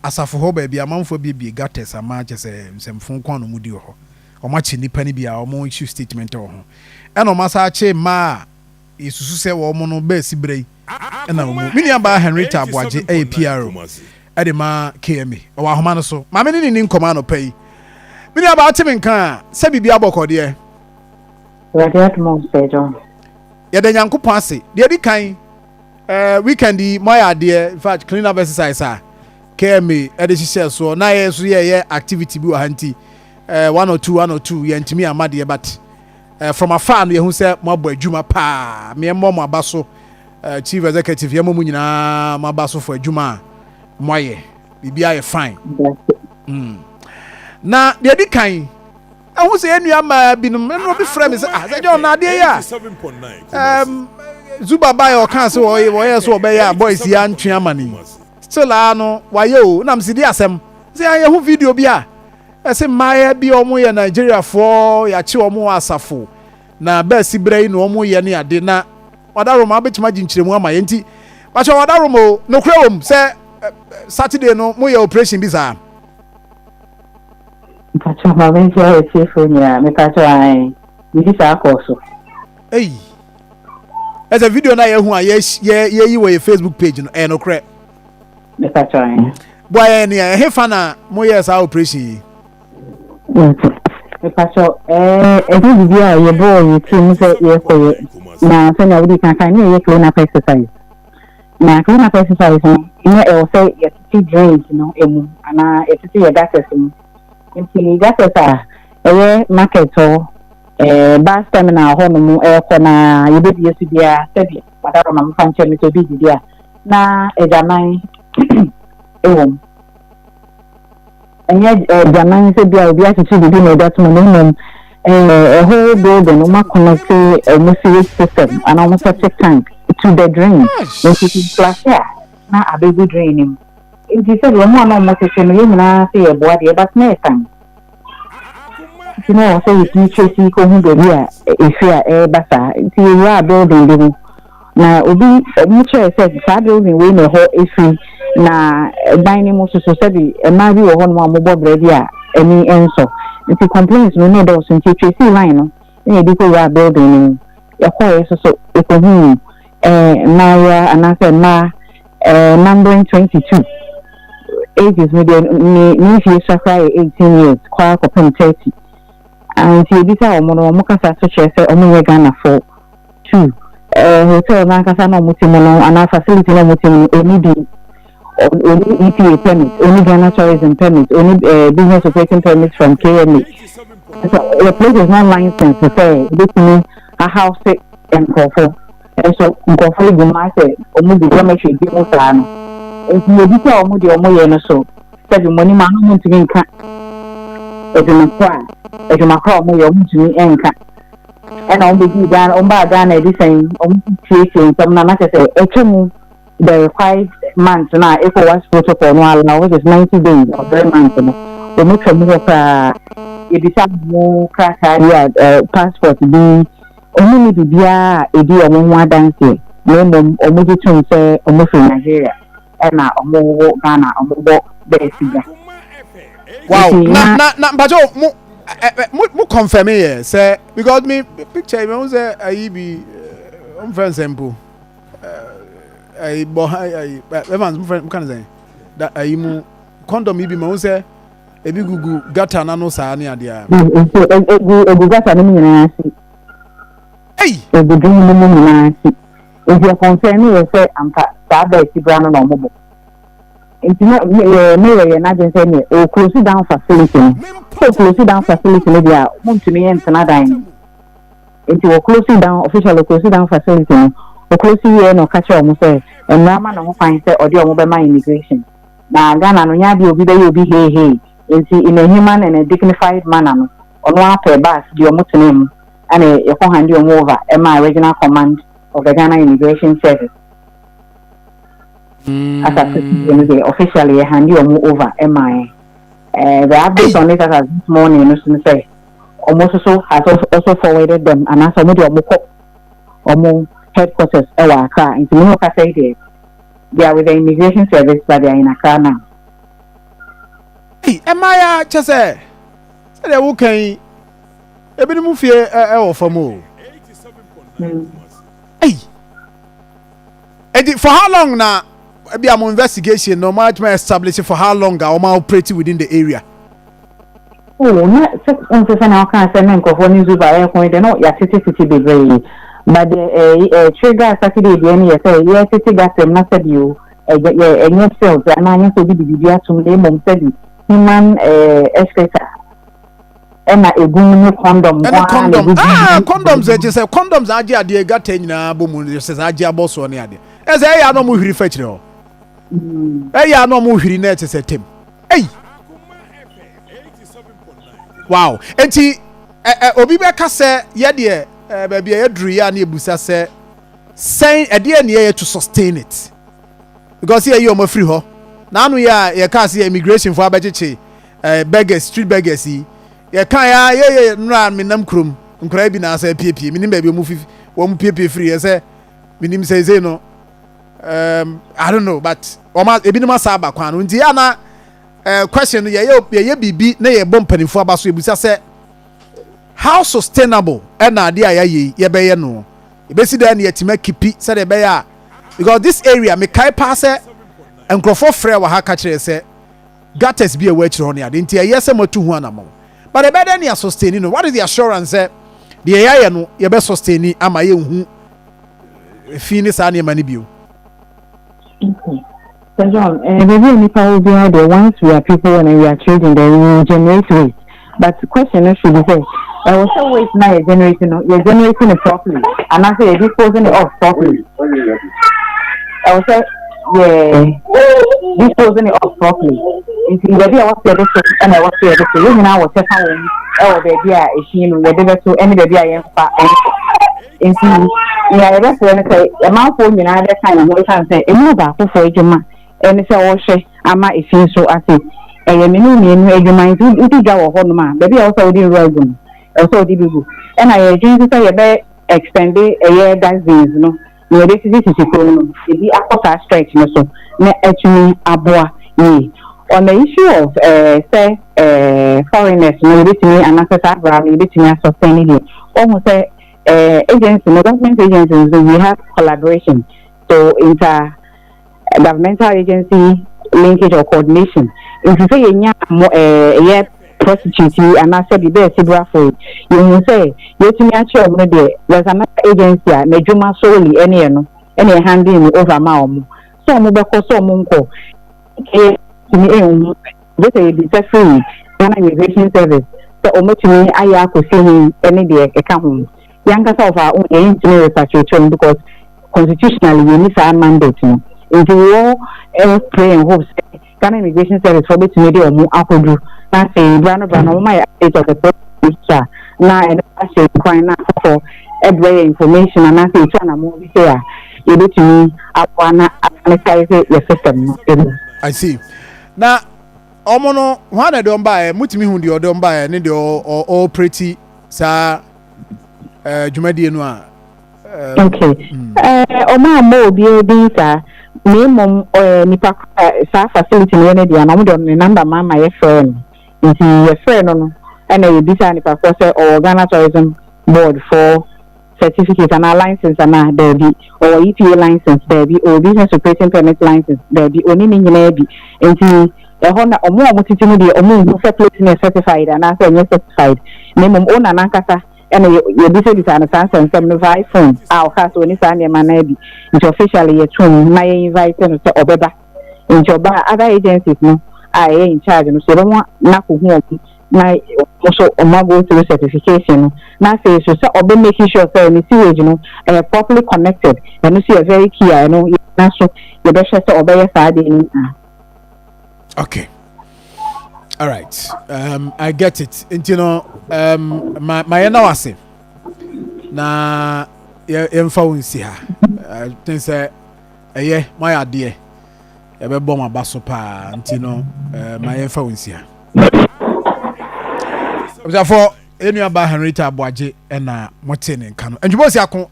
Asafo ho ba bia manfo bi gates ama che se semfon kwa no mudi ho omachi nipa ni bia omo issue statement ho e no masa che ma isusu se wo mo no ba sibrei e na mo mini aba Henrietta Aboaje APRO e de ma KMA o wa homa no so ma me ni nkoma no pai mini aba atime nka se bibia bokode Radiat mo sejo ya de nyankopon ase de di kan weekend my idea in fact clean up exercise KMA edishise so na ye so ye activity bi wa hanti 102 ye ntimi amade but from afar no ye hu se mo abo adwuma pa me mo abaso chief executive ye mo nyina mo abaso for adwuma moye bibia ye fine na de di kan ahu se enua ma binum no bi frame se se John na de ya 7.9 Zuba buy or cancel or so obey boys ya ntwe amani still no waye o na msidi asem say aye hu video bia ese maye bi omo ye Nigeria for ya chi omo Asafo na ba sibrei no omo ye ne ade na wadaro ma betima ginchiremu ama ye nti ba cho wadaro mo no kura wom say Saturday no mo ye operation bi za Pacho ma ben je e chefo nya me pacho ai bi sa akoso eh as a video na ye hu a ye yi we Facebook page no e no kra me pacho ai boy ni he fa na mo ye sa operation me pacho e bi a ye boy team se ye ko na se na wudi kan ni ye clean up exercise na clean up exercise no e o say ye ti drains no emu ana e ti ye gases no nti gases a market o bus terminal ho no mu ko na ye be yesu bia sebi wadaro ma mfa nche mi to bi dia na ejaman ewom enye ejaman se bia obi ati bi no that mo no whole building no connect a sewage system and almost a tank to the drain which is flash na abegu draining nti se do mo na mo se no yina se e boa de but na time you know so you tracy ko hu de bia efia basa nti you are building dem na obi mu chere say sa building we no ho efi na dining mo so se bi e ma bi wo ho no mo bo bread a any enso nti complaints no no do so nti tracy line no e di ko you are building e ko so e ko hu na ya anase ma numbering 22 ages me if you suffer 18 years kwa ko 30 and you bisa omo no kasa so che say omo we Ghana for 2 hotel na kasa no mutimo no ana facility no mutimo only EPA permit only Ghana tourism permit only business operating permit from KMA so the place is not licensed to say this means a house and for and so go for the market omo the geometry bi mo plan nti ye bisa omo de omo ye no so say the money man no mutimi nka Edumako mo yo mutumi enka and on be dan on ba dan e di sen on creation some na say etemu the required months na ECOWAS protocol no allow which is 90 days or 3 months no we make sure mo ka e di sa mo kraka ya passport bi omo ni bibia e di omo ho adanse no omo di tun say omo fi Nigeria na omo Ghana omo bo be siga. Wow, na bajo mu confirm here say because me picture me say I be friend simple I Evans friend can say that I mu condom be me say e bi gugu gata na no sa na ade a egu gata no nyina asi egu dum no nyina asi if you confirm me say ampa sa ba ti bra no no mo it's not me na just say me o close down facility so close down facility no dia want to me enter na dine into o close down official close down facility o close here no catch o mo say and na ma no find say odi o mo be my immigration na Ghana no nya bi obi be obi hey in a human and a dignified manner no ono apɛ bus di o mo tenem and e ko hand o mo over my regional command of the Ghana Immigration Service. As a officially hand you over MI. The update on it as this morning, you say, almost so has also forwarded them and as a more headquarters into Accra. They are with the immigration service, but they are in Accra now. Hey, am I just say they will can ebi ni mu fie e for mo. Hey. For how long now? Maybe I'm investigation. No matter establish for how long I'm operating within the area. Oh, not on the final cancer and conforming to by airpoint and not your city be. But the trigger Saturday, the end, yes, city got them not said you. And your cells, and I used to be the to name on said human escalator. And a boom condom. And a condom. Condoms, just say condoms. Aja, dear, got 10 boom, says Aja boss on the idea. As I no movie fetch no. I no movie net said Tim. Hey. Wow. And he Obibeka say, yeah, dear, baby, Adria near Busa say, saying a dear near to sustain it. Because here you're free ho. Now we are you can't see immigration for Abajichi, beggars, street beggars. You can't run me namkrum, Uncrabina say PP, meaning baby movie, one PP free. I say, Minim says, no. I don't know, but almost a bit of Saba Kwan. Diana question, yeah, be nay a bumping for Basu Busa say, how sustainable an idea ye be no. Basically, then yet to make keep said a bear because this area me kai pass and crofo frere wa ha catch say gutters be a way to honor didn't yes mo 200 amount but a better than sustaining what is the assurance the area no ye be sustaining ama ye hu finish any money bio. So John, maybe any power be there once we are people and we are children then we generate waste. But the question is should be say I was always now you're generating it properly and I say you're disposing it off properly. I was say yeah disposing it off properly. If baby I was there and I was there you know what happened oh baby I you know so any baby I am in yeah that's when I say a man for me na that kind of what I say e no ba for ejuma and say o hwe ama e fin so ase e me no me ejuma nti ga wo ho no ma baby I also dey rogun also dey bigu and I just say you be extend a year that days no we dey see no e be akota stretch no so na actually aboa ni on the issue of say foreigners no dey me and access abroad dey me sustain it almost say agencies, government agencies, we have collaboration. So inter-governmental agency linkage or coordination. If you say you prostitute and I said the best for you will say there's another agency Nejuma solely any handling over Maum. So Mubako so Munko. This is the free immigration service. So Omotumi I could see any day account. Younger of our own engineering repatriation because constitutionally we need our mandate. If you all pray and hope, Ghana Immigration Service for which media or more do not say Brano my age of the producer now and I say quite now for every information and I say China movie here. You do to me I wanna analyze your system. I see. Now Omono one don't buy mutimi hu the don't buy need the all pretty sa Jumadi no okay oma mo bi sir minimum nipa sa facility no na dia na mo don number mama ye friend nti ye friend no and you bisa nipa ko say Ghana Tourism Board for certificate and license and there be or EPA license there be or business operating permit license there be oni ni nyina bi nti ehona omo titinu de omo for place certified and I say certified minimum owner na kasa and you decide this and Samsung iPhone. Our house when it's on your man, it's officially your tune. My invited to Obeba. In your bar, other agencies, no, I in charge. And so don't want Naku home. My also go to the certification. Now say so, Obe making sure so in the sewage, you know, and are properly connected. And you see a very key, I know, you best to obey your side. Okay. All right. I get it. And you know, my nawase. Na yemfa wonsi ha. I think say my idea. E be bom abaso pa, you know, my yemfa wonsi ha. Therefore, enu aba Henrietta Aboaje na mote ne nka no. Enjubo si akon